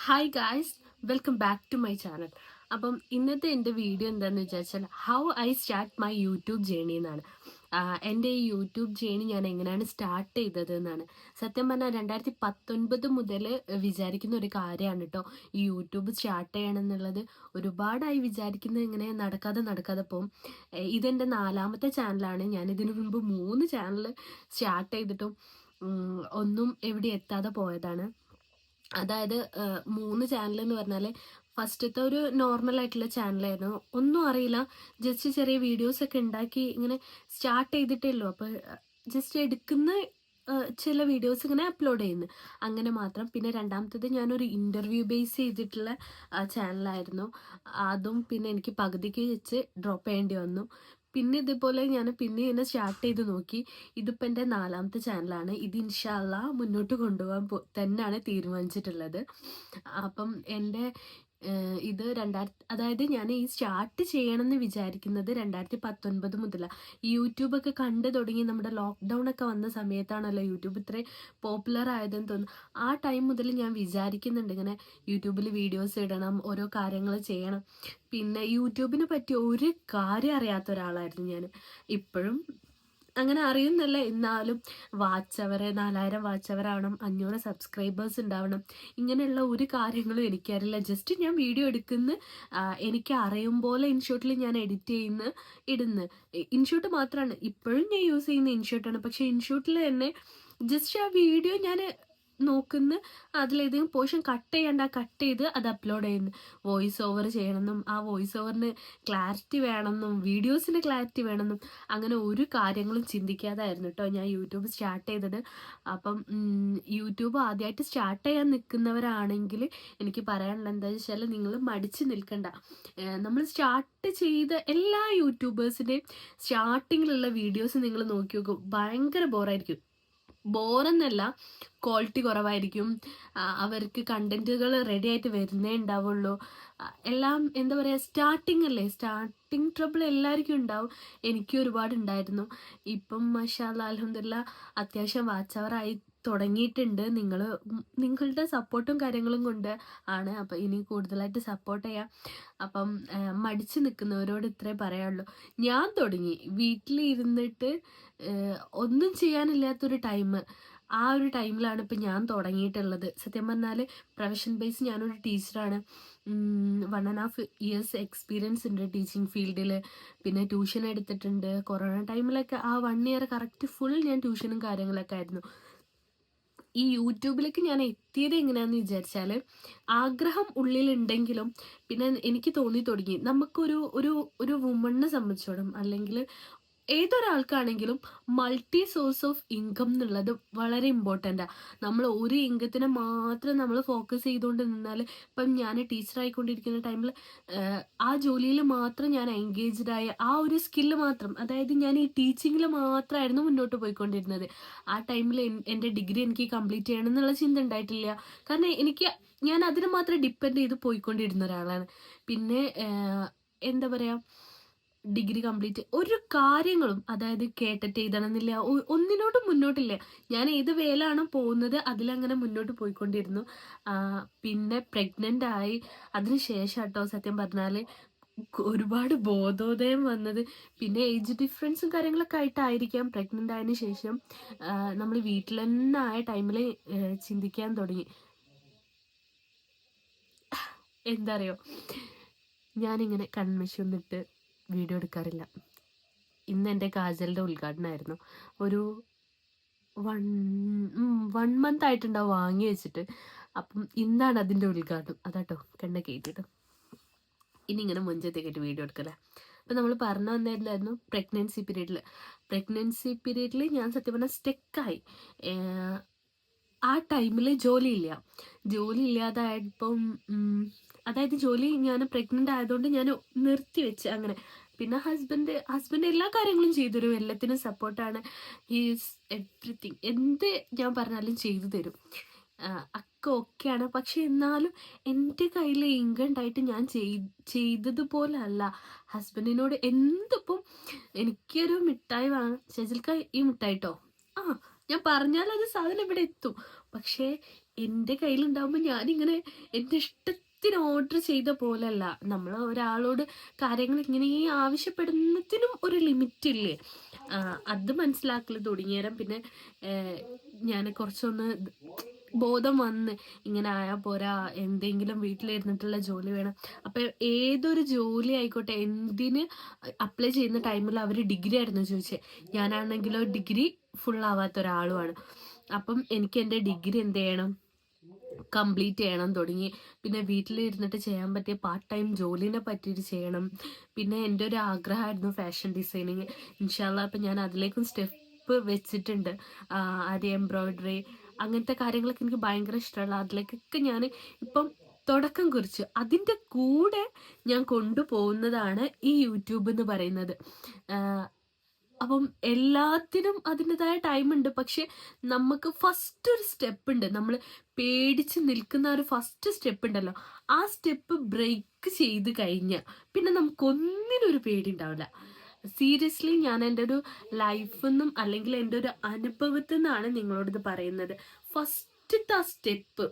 Hi guys, welcome back to my channel. അപ്പം ഇന്നത്തെ എൻ്റെ വീഡിയോ എന്താണെന്ന് വിചാരിച്ചാൽ how I start my YouTube journey എന്നാണ്. എൻ്റെ ഈ യൂട്യൂബ് ജേണി ഞാൻ എങ്ങനെയാണ് സ്റ്റാർട്ട് ചെയ്തത് എന്നാണ്. സത്യം പറഞ്ഞാൽ 2019 മുതൽ വിചാരിക്കുന്ന ഒരു കാര്യമാണ് കേട്ടോ ഈ യൂട്യൂബ് സ്റ്റാർട്ട് ചെയ്യണം എന്നുള്ളത്. ഒരുപാടായി വിചാരിക്കുന്നത് ഇങ്ങനെ നടക്കാതെ പോകും. ഇതെൻ്റെ 4ാമത്തെ ചാനലാണ്. ഞാനിതിനു മുൻപ് 3 ചാനൽ സ്റ്റാർട്ട് ചെയ്തിട്ടും ഒന്നും എവിടെ എത്താതെ പോയതാണ്. അതായത് 3 ചാനൽ എന്ന് പറഞ്ഞാൽ ഫസ്റ്റത്തെ ഒരു നോർമൽ ആയിട്ടുള്ള ചാനലായിരുന്നു. ഒന്നും അറിയില്ല, ജസ്റ്റ് ചെറിയ വീഡിയോസൊക്കെ ഉണ്ടാക്കി ഇങ്ങനെ സ്റ്റാർട്ട് ചെയ്തിട്ടേ ഉള്ളൂ. അപ്പോൾ ജസ്റ്റ് എടുക്കുന്ന ചില വീഡിയോസ് ഇങ്ങനെ അപ്ലോഡ് ചെയ്യുന്നു, അങ്ങനെ മാത്രം. പിന്നെ രണ്ടാമത്തത് ഞാനൊരു ഇൻ്റർവ്യൂ ബേസ് ചെയ്തിട്ടുള്ള ചാനലായിരുന്നു. അതും പിന്നെ എനിക്ക് പകുതിക്ക് വെച്ച് ഡ്രോപ്പ് ചെയ്യേണ്ടി വന്നു. പിന്നെ ഇതുപോലെ ഞാൻ പിന്നെ ഇങ്ങനെ സ്റ്റാർട്ട് ചെയ്ത് നോക്കി. ഇതിപ്പോൾ എൻ്റെ 4ാമത്തെ ചാനലാണ്. ഇത് ഇൻഷാ അള്ളാ മുന്നോട്ട് കൊണ്ടുപോകാൻ തന്നെയാണ് തീരുമാനിച്ചിട്ടുള്ളത്. അപ്പം എൻ്റെ ഇത് അതായത് ഞാൻ ഈ സ്റ്റാർട്ട് ചെയ്യണമെന്ന് വിചാരിക്കുന്നത് 2019 മുതലാണ്. ഈ യൂട്യൂബൊക്കെ കണ്ടു തുടങ്ങി നമ്മുടെ ലോക്ക്ഡൗൺ ഒക്കെ വന്ന സമയത്താണല്ലോ യൂട്യൂബ് ഇത്രയും പോപ്പുലർ ആയതെന്ന് തോന്നുന്നു. ആ ടൈം മുതൽ ഞാൻ വിചാരിക്കുന്നുണ്ട് ഇങ്ങനെ യൂട്യൂബിൽ വീഡിയോസ് ഇടണം, ഓരോ കാര്യങ്ങൾ ചെയ്യണം. പിന്നെ യൂട്യൂബിനെ പറ്റി ഒരു കാര്യം അറിയാത്ത ഒരാളായിരുന്നു ഞാൻ. ഇപ്പോഴും അങ്ങനെ അറിയുന്നല്ല, എന്നാലും വാച്ച് അവർ 4000 വാച്ച് അവർ ആവണം, 500 സബ്സ്ക്രൈബേഴ്സ് ഉണ്ടാവണം, ഇങ്ങനെയുള്ള ഒരു കാര്യങ്ങളും എനിക്കറിയില്ല. ജസ്റ്റ് ഞാൻ വീഡിയോ എടുക്കുന്ന എനിക്ക് അറിയും പോലെ ഇൻഷോട്ടിൽ ഞാൻ എഡിറ്റ് ചെയ്യുന്ന ഇടുന്നു. ഇൻഷോട്ട് മാത്രമാണ് ഇപ്പോഴും ഞാൻ യൂസ് ചെയ്യുന്ന ഇൻഷോട്ടാണ്. പക്ഷേ ഇൻഷോട്ടിൽ തന്നെ ജസ്റ്റ് ആ വീഡിയോ ഞാൻ നോക്കുന്ന, അതിലേതെങ്കിലും പോർഷൻ കട്ട് കട്ട് ചെയ്ത് അത് അപ്ലോഡ് ചെയ്യുന്നു. വോയിസ് ഓവർ ചെയ്യണമെന്നും ആ വോയിസ് ഓവറിന് ക്ലാരിറ്റി വേണമെന്നും വീഡിയോസിന് ക്ലാരിറ്റി വേണമെന്നും അങ്ങനെ ഒരു കാര്യങ്ങളും ചിന്തിക്കാതായിരുന്നു കേട്ടോ ഞാൻ യൂട്യൂബ് സ്റ്റാർട്ട് ചെയ്തത്. അപ്പം യൂട്യൂബ് ആദ്യമായിട്ട് സ്റ്റാർട്ട് ചെയ്യാൻ നിൽക്കുന്നവരാണെങ്കിൽ എനിക്ക് പറയാനുള്ളത് എന്താണെന്ന് വെച്ചാൽ നിങ്ങൾ മടിച്ച് നിൽക്കണ്ട. നമ്മൾ സ്റ്റാർട്ട് ചെയ്ത എല്ലാ യൂട്യൂബേഴ്സിൻ്റെയും സ്റ്റാർട്ടിങ്ങിലുള്ള വീഡിയോസ് നിങ്ങൾ നോക്കി നോക്കും, ഭയങ്കര ബോറായിരിക്കും. ബോറെന്നല്ല, ക്വാളിറ്റി കുറവായിരിക്കും. അവർക്ക് കണ്ടന്റുകൾ റെഡി ആയിട്ട് വരുന്നേ ഉണ്ടാവുള്ളൂ. എല്ലാം എന്താ പറയുക, സ്റ്റാർട്ടിങ് അല്ലേ, സ്റ്റാർട്ടിങ് ട്രബിൾ എല്ലാവർക്കും ഉണ്ടാവും. എനിക്കും ഒരുപാട് ഉണ്ടായിരുന്നു. ഇപ്പം മാഷാ അല്ലാഹ് അൽഹംദുലില്ലാ അത്യാവശ്യം വാച്ച് അവർ ആയി തുടങ്ങിയിട്ടുണ്ട്. നിങ്ങളുടെ സപ്പോർട്ടും കാര്യങ്ങളും കൊണ്ട് ആണ്. അപ്പം ഇനി കൂടുതലായിട്ട് സപ്പോർട്ട് ചെയ്യാം. അപ്പം മടിച്ച് നിൽക്കുന്നവരോട് ഇത്രേ പറയാനുള്ളൂ. ഞാൻ തുടങ്ങി വീട്ടിലിരുന്നിട്ട് ഒന്നും ചെയ്യാനില്ലാത്തൊരു ടൈം, ആ ഒരു ടൈമിലാണ് ഇപ്പം ഞാൻ തുടങ്ങിയിട്ടുള്ളത്. സത്യം പറഞ്ഞാൽ പ്രൊഫഷൻ ബേസ് ഞാനൊരു ടീച്ചറാണ്. 1.5 ഇയേഴ്സ് എക്സ്പീരിയൻസ് ഉണ്ട് ടീച്ചിങ് ഫീൽഡിൽ. പിന്നെ ട്യൂഷൻ എടുത്തിട്ടുണ്ട്. കൊറോണ ടൈമിലൊക്കെ ആ 1 ഇയർ കറക്റ്റ് ഫുൾ ഞാൻ ട്യൂഷനും കാര്യങ്ങളൊക്കെ ആയിരുന്നു. ഈ യൂട്യൂബിലേക്ക് ഞാൻ എത്തിയത് എങ്ങനെയാണെന്ന് വിചാരിച്ചാൽ, ആഗ്രഹം ഉള്ളിലുണ്ടെങ്കിലും പിന്നെ എനിക്ക് തോന്നി തുടങ്ങി നമുക്കൊരു ഒരു ഒരു വുമണിനെ സംബന്ധിച്ചോളം അല്ലെങ്കിൽ ഏതൊരാൾക്കാണെങ്കിലും മൾട്ടി സോഴ്സ് ഓഫ് ഇൻകം എന്നുള്ളത് വളരെ ഇമ്പോർട്ടൻ്റാണ്. നമ്മൾ ഒരു ഇൻകത്തിനെ മാത്രം നമ്മൾ ഫോക്കസ് ചെയ്തുകൊണ്ട് നിന്നാൽ, ഇപ്പം ഞാൻ ടീച്ചറായിക്കൊണ്ടിരിക്കുന്ന ടൈമിൽ ആ ജോലിയിൽ മാത്രം ഞാൻ എൻഗേജ്ഡ് ആയ ആ ഒരു സ്കില്ല് മാത്രം, അതായത് ഞാൻ ഈ ടീച്ചിങ്ങിൽ മാത്രമായിരുന്നു മുന്നോട്ട് പോയിക്കൊണ്ടിരുന്നത്. ആ ടൈമിൽ എൻ്റെ ഡിഗ്രി എനിക്ക് കംപ്ലീറ്റ് ചെയ്യണം എന്നുള്ള ചിന്ത ഉണ്ടായിട്ടില്ല. കാരണം ഞാൻ അതിന് മാത്രം ഡിപ്പെൻഡ് ചെയ്ത് പോയിക്കൊണ്ടിരുന്ന ഒരാളാണ്. പിന്നെ എന്താ പറയുക, ഡിഗ്രി കംപ്ലീറ്റ് ഒരു കാര്യങ്ങളും, അതായത് കേട്ടിട്ട് എഴുതണമെന്നില്ല, ഒന്നിനോട്ടും മുന്നോട്ടില്ല. ഞാൻ ഏത് വേലാണോ പോകുന്നത് അതിലങ്ങനെ മുന്നോട്ട് പോയിക്കൊണ്ടിരുന്നു. പിന്നെ പ്രഗ്നൻ്റ് ആയി. അതിന് ശേഷം കേട്ടോ സത്യം പറഞ്ഞാൽ ഒരുപാട് ബോധോദയം വന്നത്. പിന്നെ ഏജ് ഡിഫറൻസും കാര്യങ്ങളൊക്കെ ആയിട്ടായിരിക്കാം പ്രഗ്നൻ്റ് ആയതിനു ശേഷം നമ്മൾ വീട്ടിൽ തന്നെ ആയ ടൈമിൽ ചിന്തിക്കാൻ തുടങ്ങി. എന്താ അറിയോ, ഞാനിങ്ങനെ കൺമഷി വന്നിട്ട് വീഡിയോ എടുക്കാറില്ല. ഇന്ന് എൻ്റെ കാജലിൻ്റെ ഉദ്ഘാടനമായിരുന്നു. ഒരു 1 മന്ത് ആയിട്ടുണ്ടാവും വാങ്ങി വെച്ചിട്ട്. അപ്പം ഇന്നാണ് അതിൻ്റെ ഉദ്ഘാടനം. അതാട്ടോ കണ്ണൊക്കെ എഴുതിയിട്ട് ഇനി ഇങ്ങനെ മുഞ്ചത്തേക്കിട്ട് വീഡിയോ എടുക്കല്ലേ. അപ്പം നമ്മൾ പറഞ്ഞു വന്നിരുന്നായിരുന്നു പ്രഗ്നൻസി പീരീഡിൽ ഞാൻ സത്യം പറഞ്ഞാൽ സ്റ്റെക്കായി. ആ ടൈമിൽ ജോലി ഇല്ലാതായപ്പം, അതായത് ജോലി ഞാൻ പ്രഗ്നൻ്റ് ആയതുകൊണ്ട് ഞാൻ നിർത്തി വെച്ച് അങ്ങനെ. പിന്നെ ഹസ്ബൻഡ് എല്ലാ കാര്യങ്ങളും ചെയ്തു തരും, എല്ലാത്തിനും സപ്പോർട്ടാണ്. ഹീസ് എവ്രിതിങ്, എന്ത് ഞാൻ പറഞ്ഞാലും ചെയ്തു തരും. ഒക്കെ ഓക്കെയാണ്. പക്ഷെ എന്നാലും എൻ്റെ കയ്യിൽ ഇൻകം ഉണ്ടായിട്ട് ഞാൻ ചെയ്തതുപോലെ അല്ല ഹസ്ബൻഡിനോട്. എന്തിപ്പം എനിക്കൊരു മിഠായി വാങ്ങാൻ, ഷെജിൽക്ക ഈ മിഠായിട്ടോ, ഞാൻ പറഞ്ഞാൽ അത് സാധനം ഇവിടെ എത്തും. പക്ഷേ എൻ്റെ കയ്യിലുണ്ടാകുമ്പോൾ ഞാനിങ്ങനെ എൻ്റെ ഇഷ്ടത്തിന് ഓർഡർ ചെയ്ത പോലല്ല. നമ്മൾ ഒരാളോട് കാര്യങ്ങൾ ഇങ്ങനെ ആവശ്യപ്പെടുന്നതിനും ഒരു ലിമിറ്റ് ഇല്ലേ? അത് മനസ്സിലാക്കൽ തുടങ്ങിയേരം പിന്നെ ഞാൻ കുറച്ചൊന്ന് ബോധം വന്ന് ഇങ്ങനെ ആയാൽ പോരാ, എന്തെങ്കിലും വീട്ടിലിരുന്നിട്ടുള്ള ജോലി വേണം. അപ്പം ഏതൊരു ജോലി ആയിക്കോട്ടെ, എന്തിന് അപ്ലൈ ചെയ്യുന്ന ടൈമിൽ അവർ ഡിഗ്രി ആയിരുന്നു ചോദിച്ചത്. ഞാനാണെങ്കിലോ ഡിഗ്രി ഫുൾ ആവാത്ത ഒരാളുമാണ്. അപ്പം എനിക്ക് എൻ്റെ ഡിഗ്രി എന്ത് ചെയ്യണം, കംപ്ലീറ്റ് ചെയ്യണം തുടങ്ങി. പിന്നെ വീട്ടിലിരുന്നിട്ട് ചെയ്യാൻ പറ്റിയ പാർട്ട് ടൈം ജോലിനെ പറ്റിയിട്ട് ചെയ്യണം. പിന്നെ എൻ്റെ ഒരു ആഗ്രഹമായിരുന്നു ഫാഷൻ ഡിസൈനിങ്. ഇൻഷാല്ലാ അപ്പം ഞാൻ അതിലേക്കും സ്റ്റെപ്പ് വെച്ചിട്ടുണ്ട്. ആരി എംബ്രോയിഡറി അങ്ങനത്തെ കാര്യങ്ങളൊക്കെ എനിക്ക് ഭയങ്കര ഇഷ്ടമുള്ള, അതിലേക്കൊക്കെ ഞാൻ ഇപ്പം തുടക്കം കുറിച്ചു. അതിൻ്റെ കൂടെ ഞാൻ കൊണ്ടുപോകുന്നതാണ് ഈ യൂട്യൂബ് എന്ന് പറയുന്നത്. അപ്പം എല്ലാത്തിനും അതിൻ്റെതായ ടൈമുണ്ട്. പക്ഷെ നമുക്ക് ഫസ്റ്റ് ഒരു സ്റ്റെപ്പ് ഉണ്ട്, നമ്മൾ പേടിച്ച് നിൽക്കുന്ന ഒരു ഫസ്റ്റ് സ്റ്റെപ്പ് ഉണ്ടല്ലോ, ആ സ്റ്റെപ്പ് ബ്രേക്ക് ചെയ്ത് കഴിഞ്ഞാൽ പിന്നെ നമുക്കൊന്നിനൊരു പേടി ഉണ്ടാവില്ല. സീരിയസ്ലി ഞാൻ എൻ്റെ ഒരു ലൈഫിൽ നിന്നും അല്ലെങ്കിൽ എൻ്റെ ഒരു അനുഭവത്തിൽ നിന്നാണ് നിങ്ങളോടിത് പറയുന്നത്. ഫസ്റ്റത്തെ ആ സ്റ്റെപ്പ്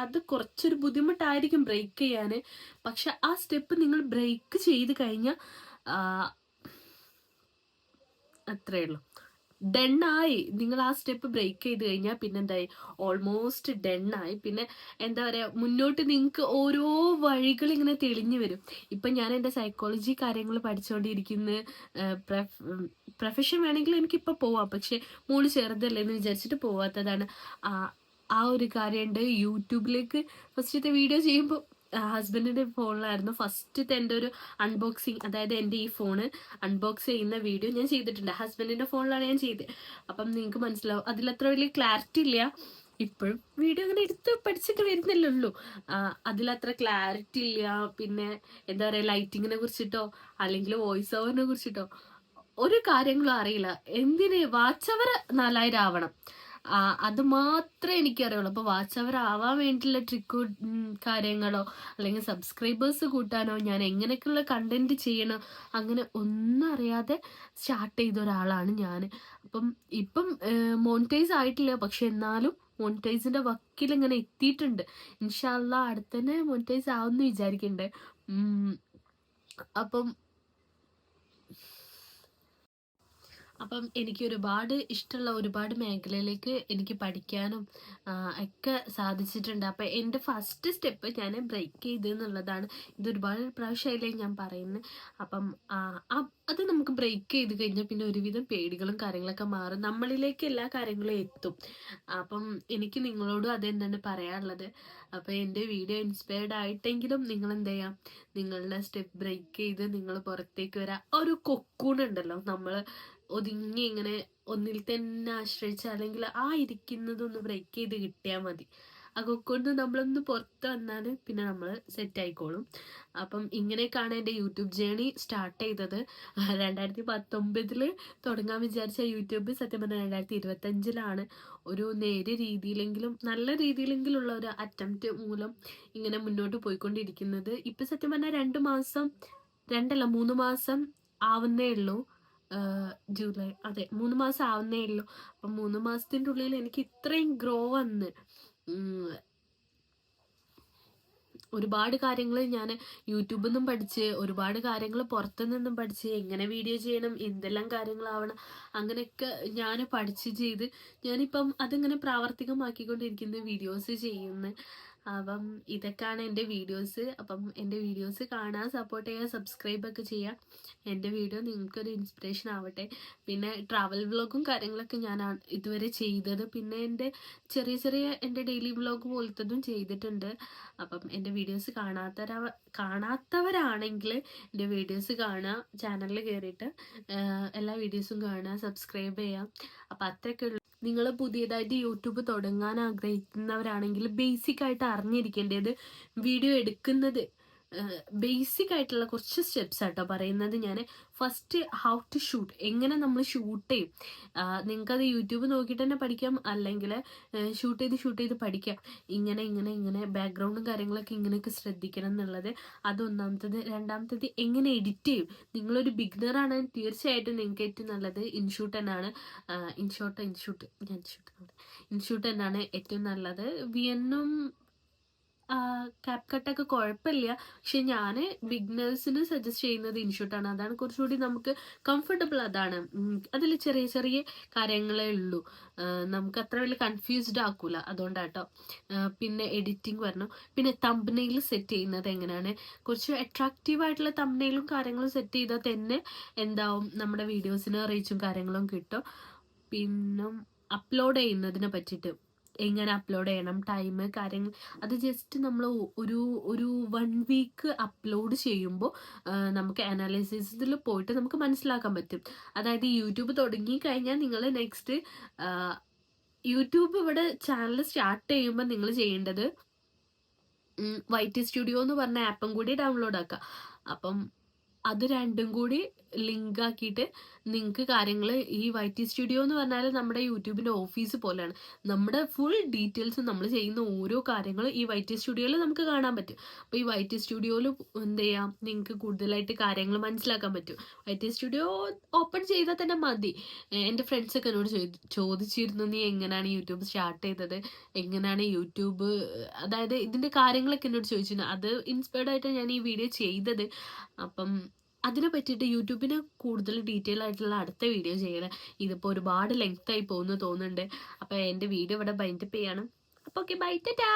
അത് കുറച്ചൊരു ബുദ്ധിമുട്ടായിരിക്കും ബ്രേക്ക് ചെയ്യാൻ. പക്ഷെ ആ സ്റ്റെപ്പ് നിങ്ങൾ ബ്രേക്ക് ചെയ്ത് കഴിഞ്ഞാൽ അത്രേ ഉള്ളൂ, ഡണ്ണായി. നിങ്ങൾ ആ സ്റ്റെപ്പ് ബ്രേക്ക് ചെയ്ത് കഴിഞ്ഞാൽ പിന്നെ എന്തായി, ഓൾമോസ്റ്റ് ഡണ്ണായി. പിന്നെ എന്താ പറയുക, മുന്നോട്ട് നിങ്ങൾക്ക് ഓരോ വഴികൾ ഇങ്ങനെ തെളിഞ്ഞു വരും. ഇപ്പം ഞാൻ എൻ്റെ സൈക്കോളജി കാര്യങ്ങൾ പഠിച്ചുകൊണ്ടിരിക്കുന്ന പ്രൊഫഷൻ വേണമെങ്കിൽ എനിക്കിപ്പോൾ പോവാം. പക്ഷെ മോള് ചെറുതല്ലേ എന്ന് വിചാരിച്ചിട്ട് പോവാത്തതാണ്. ആ ഒരു കാര്യമുണ്ട്. യൂട്യൂബിലേക്ക് ഫസ്റ്റത്തെ വീഡിയോ ചെയ്യുമ്പോൾ ഹസ്ബൻഡിൻ്റെ ഫോണിലായിരുന്നു ഫസ്റ്റത്തെ എൻ്റെ ഒരു അൺബോക്സിങ്. അതായത് എൻ്റെ ഈ ഫോണ് അൺബോക്സ് ചെയ്യുന്ന വീഡിയോ ഞാൻ ചെയ്തിട്ടുണ്ട്. ഹസ്ബൻഡിൻ്റെ ഫോണിലാണ് ഞാൻ ചെയ്തത്. അപ്പം നിങ്ങൾക്ക് മനസ്സിലാവും അതിലത്ര വലിയ ക്ലാരിറ്റി ഇല്ല. ഇപ്പോഴും വീഡിയോ അങ്ങനെ എടുത്ത് പഠിച്ചിട്ട് വരുന്നില്ലല്ലോ. അതിലത്ര ക്ലാരിറ്റി ഇല്ല. പിന്നെ എന്താ പറയുക, ലൈറ്റിങ്ങിനെ കുറിച്ചിട്ടോ അല്ലെങ്കിൽ വോയിസ് ഓവറിനെ കുറിച്ചിട്ടോ ഒരു കാര്യങ്ങളും അറിയില്ല. എന്തിന് വാച്ച് അവർ 4000 ആവണം, അത് മാത്രമേ എനിക്കറിയുള്ളൂ. അപ്പോൾ വാച്ച് അവർ ആവാൻ വേണ്ടിയിട്ടുള്ള ട്രിക്ക് കാര്യങ്ങളോ അല്ലെങ്കിൽ സബ്സ്ക്രൈബേഴ്സ് കൂട്ടാനോ ഞാൻ എങ്ങനെയൊക്കെയുള്ള കണ്ടന്റ് ചെയ്യണോ അങ്ങനെ ഒന്നും അറിയാതെ സ്റ്റാർട്ട് ചെയ്ത ഒരാളാണ് ഞാൻ. ഇപ്പം മോണിറ്റൈസ് ആയിട്ടില്ല, പക്ഷെ എന്നാലും മോണിറ്റൈസിന്റെ വക്കിൽ ഇങ്ങനെ എത്തിയിട്ടുണ്ട്. ഇൻഷാ അള്ളാ അടുത്തന്നെ മോണിറ്റൈസ് ആവുമെന്ന് വിചാരിക്കണ്ടേ. അപ്പം എനിക്ക് ഒരുപാട് ഇഷ്ടമുള്ള ഒരുപാട് മേഖലയിലേക്ക് എനിക്ക് പഠിക്കാനും ഒക്കെ സാധിച്ചിട്ടുണ്ട്. അപ്പം എൻ്റെ ഫസ്റ്റ് സ്റ്റെപ്പ് ഞാൻ ബ്രേക്ക് ചെയ്ത് എന്നുള്ളതാണ്. ഇത് ഒരുപാട് പ്രാവശ്യമായില്ലേ ഞാൻ പറയുന്നത്. അപ്പം അത് നമുക്ക് ബ്രേക്ക് ചെയ്ത് കഴിഞ്ഞാൽ പിന്നെ ഒരുവിധം പേടികളും കാര്യങ്ങളൊക്കെ മാറും, നമ്മളിലേക്ക് എല്ലാ കാര്യങ്ങളും എത്തും. അപ്പം എനിക്ക് നിങ്ങളോടും അത് തന്നെയാണ് പറയാനുള്ളത്. അപ്പോൾ എൻ്റെ വീഡിയോ ഇൻസ്പയർഡ് ആയിട്ടെങ്കിലും നിങ്ങൾ എന്ത് ചെയ്യാം, നിങ്ങളുടെ സ്റ്റെപ്പ് ബ്രേക്ക് ചെയ്ത് നിങ്ങൾ പുറത്തേക്ക് വരാം. ഒരു കൊക്കൂണുണ്ടല്ലോ, നമ്മൾ ഒതുങ്ങി ഇങ്ങനെ ഒന്നിൽ തന്നെ ആശ്രയിച്ച് അല്ലെങ്കിൽ ഇരിക്കുന്നതൊന്ന് ബ്രേക്ക് ചെയ്ത് കിട്ടിയാൽ മതി. അതൊക്കെ നമ്മളൊന്ന് പുറത്ത് വന്നാൽ പിന്നെ നമ്മൾ സെറ്റ് ആയിക്കോളും. അപ്പം ഇങ്ങനെയൊക്കെയാണ് എൻ്റെ യൂട്യൂബ് ജേണി സ്റ്റാർട്ട് ചെയ്തത്. 2019 തുടങ്ങാൻ വിചാരിച്ച യൂട്യൂബ് സത്യം പറഞ്ഞാൽ 2025 ഒരു നേരെ രീതിയിലെങ്കിലും നല്ല രീതിയിലെങ്കിലുള്ള ഒരു അറ്റംപ്റ്റ് മൂലം ഇങ്ങനെ മുന്നോട്ട് പോയിക്കൊണ്ടിരിക്കുന്നത്. ഇപ്പം സത്യം പറഞ്ഞാൽ 3 മാസം ആവുന്നേ ഉള്ളൂ. ജൂലൈ, അതെ 3 മാസം ആവുന്നേ ഉള്ളൂ. അപ്പം 3 മാസത്തിൻ്റെ ഉള്ളിൽ എനിക്ക് ഇത്രയും ഗ്രോ വന്ന് ഒരുപാട് കാര്യങ്ങൾ ഞാൻ യൂട്യൂബിൽ നിന്നും പഠിച്ച്, ഒരുപാട് കാര്യങ്ങൾ പുറത്തു നിന്നും പഠിച്ച്, എങ്ങനെ വീഡിയോ ചെയ്യണം, എന്തെല്ലാം കാര്യങ്ങളാവണം, അങ്ങനെയൊക്കെ ഞാൻ പഠിച്ച് ചെയ്ത് ഞാനിപ്പം അതിങ്ങനെ പ്രാവർത്തികമാക്കിക്കൊണ്ടിരിക്കുന്ന വീഡിയോസ് ചെയ്യുന്നു. അപ്പം ഇതൊക്കെയാണ് എൻ്റെ വീഡിയോസ്. അപ്പം എൻ്റെ വീഡിയോസ് കാണാൻ, സപ്പോർട്ട് ചെയ്യുക, സബ്സ്ക്രൈബൊക്കെ ചെയ്യുക. എൻ്റെ വീഡിയോ നിങ്ങൾക്കൊരു ഇൻസ്പിറേഷൻ ആവട്ടെ. പിന്നെ ട്രാവൽ വ്ളോഗും കാര്യങ്ങളൊക്കെ ഞാൻ ഇതുവരെ ചെയ്തത്, പിന്നെ എൻ്റെ ചെറിയ എൻ്റെ ഡെയിലി വ്ളോഗ് പോലത്തതും ചെയ്തിട്ടുണ്ട്. അപ്പം എൻ്റെ വീഡിയോസ് കാണാത്തവരാണെങ്കിൽ എൻ്റെ വീഡിയോസ് കാണുക, ചാനലിൽ കയറിയിട്ട് എല്ലാ വീഡിയോസും കാണുക, സബ്സ്ക്രൈബ് ചെയ്യാം. അപ്പം അത്രയൊക്കെ ഉള്ളൂ. നിങ്ങൾ പുതിയതായിട്ട് യൂട്യൂബ് തുടങ്ങാൻ ആഗ്രഹിക്കുന്നവരാണെങ്കിൽ ബേസിക് ആയിട്ട് അറിഞ്ഞിരിക്കേണ്ടത് വീഡിയോ എടുക്കുന്നത് ബേസിക് ആയിട്ടുള്ള കുറച്ച് സ്റ്റെപ്സ് ആട്ടോ പറയുന്നത് ഞാൻ. ഫസ്റ്റ് ഹൗ ടു ഷൂട്ട്, എങ്ങനെ നമ്മൾ ഷൂട്ട് ചെയ്യും. നിങ്ങൾക്കത് യൂട്യൂബ് നോക്കിയിട്ട് തന്നെ പഠിക്കാം, അല്ലെങ്കിൽ ഷൂട്ട് ചെയ്ത് പഠിക്കാം. ഇങ്ങനെ ഇങ്ങനെ ഇങ്ങനെ ബാക്ക്ഗ്രൗണ്ടും കാര്യങ്ങളൊക്കെ ഇങ്ങനെയൊക്കെ ശ്രദ്ധിക്കണം എന്നുള്ളത് അതൊന്നാമത്തത്. രണ്ടാമത്തത് എങ്ങനെ എഡിറ്റ് ചെയ്യും. നിങ്ങളൊരു ബിഗിനറാണ്, തീർച്ചയായിട്ടും നിങ്ങൾക്ക് ഏറ്റവും നല്ലത് ഇൻഷൂട്ട് തന്നെയാണ്. ഇൻഷൂട്ട് തന്നെയാണ് ഏറ്റവും നല്ലത്. വിയന്നും ക്യാപ് കട്ടൊക്കെ കുഴപ്പമില്ല, പക്ഷെ ഞാൻ ബിഗിനേഴ്സിന് സജസ്റ്റ് ചെയ്യുന്നത് ഇൻഷൂട്ടാണ്. അതാണ് കുറച്ചുകൂടി നമുക്ക് കംഫർട്ടബിൾ. അതാണ് അതിൽ ചെറിയ ചെറിയ കാര്യങ്ങളേ ഉള്ളൂ, നമുക്ക് അത്ര വലിയ കൺഫ്യൂസ്ഡ് ആക്കൂല, അതുകൊണ്ടാട്ടോ. പിന്നെ എഡിറ്റിംഗ് പറഞ്ഞു. പിന്നെ തംബ്നെയിൽ സെറ്റ് ചെയ്യുന്നത് എങ്ങനെയാണ്, കുറച്ച് അട്രാക്റ്റീവ് ആയിട്ടുള്ള തംബ്നെയിലും കാര്യങ്ങളും സെറ്റ് ചെയ്താൽ തന്നെ എന്താവും, നമ്മുടെ വീഡിയോസിന് റീച്ചും കാര്യങ്ങളും കിട്ടും. പിന്നെ അപ്ലോഡ് ചെയ്യുന്നതിനെ പറ്റിയിട്ട്, എങ്ങനെ അപ്ലോഡ് ചെയ്യണം, ടൈം, കാര്യങ്ങൾ, അത് ജസ്റ്റ് നമ്മൾ ഒരു 1 വീക്ക് അപ്ലോഡ് ചെയ്യുമ്പോൾ നമുക്ക് അനാലിസിസിൽ പോയിട്ട് നമുക്ക് മനസ്സിലാക്കാൻ പറ്റും. അതായത് യൂട്യൂബ് തുടങ്ങി കഴിഞ്ഞാൽ നിങ്ങൾ നെക്സ്റ്റ് യൂട്യൂബ് ഇവിടെ ചാനൽ സ്റ്റാർട്ട് ചെയ്യുമ്പോൾ നിങ്ങൾ ചെയ്യേണ്ടത് YT സ്റ്റുഡിയോ എന്ന് പറഞ്ഞ ആപ്പും കൂടി ഡൗൺലോഡ് ആക്കുക. അപ്പം അത് രണ്ടും കൂടി ലിങ്ക് ആക്കിയിട്ട് നിങ്ങൾക്ക് കാര്യങ്ങൾ, ഈ YT സ്റ്റുഡിയോ എന്ന് പറഞ്ഞാൽ നമ്മുടെ യൂട്യൂബിൻ്റെ ഓഫീസ് പോലെയാണ്. നമ്മുടെ ഫുൾ ഡീറ്റെയിൽസ്, നമ്മൾ ചെയ്യുന്ന ഓരോ കാര്യങ്ങളും ഈ YT സ്റ്റുഡിയോയിൽ നമുക്ക് കാണാൻ പറ്റും. അപ്പോൾ ഈ YT സ്റ്റുഡിയോയിൽ എന്ത് ചെയ്യാം, നിങ്ങൾക്ക് കൂടുതലായിട്ട് കാര്യങ്ങൾ മനസ്സിലാക്കാൻ പറ്റും. YT സ്റ്റുഡിയോ ഓപ്പൺ ചെയ്താൽ തന്നെ മതി. എൻ്റെ ഫ്രണ്ട്സൊക്കെ എന്നോട് ചോദിച്ചിരുന്നു, നീ എങ്ങനെയാണ് യൂട്യൂബ് സ്റ്റാർട്ട് ചെയ്തത്, എങ്ങനെയാണ് യൂട്യൂബ്, അതായത് ഇതിൻ്റെ കാര്യങ്ങളൊക്കെ എന്നോട് ചോദിച്ചിരുന്നു. അത് ഇൻസ്പയർഡ് ആയിട്ട് ഞാൻ ഈ വീഡിയോ ചെയ്തത്. അപ്പം അതിനെ പറ്റിയിട്ട് യൂട്യൂബിന് കൂടുതൽ ഡീറ്റെയിൽ ആയിട്ടുള്ള അടുത്ത വീഡിയോ ചെയ്യണം. ഇതിപ്പോൾ ഒരുപാട് ലെങ്ത് ആയി പോകുന്നു തോന്നുന്നുണ്ട്. അപ്പോൾ എൻ്റെ വീഡിയോ ഇവിടെ ബൈൻഡപ്പ് ചെയ്യാണ്. അപ്പോൾ ഓക്കെ, ബൈ, ടാറ്റാ.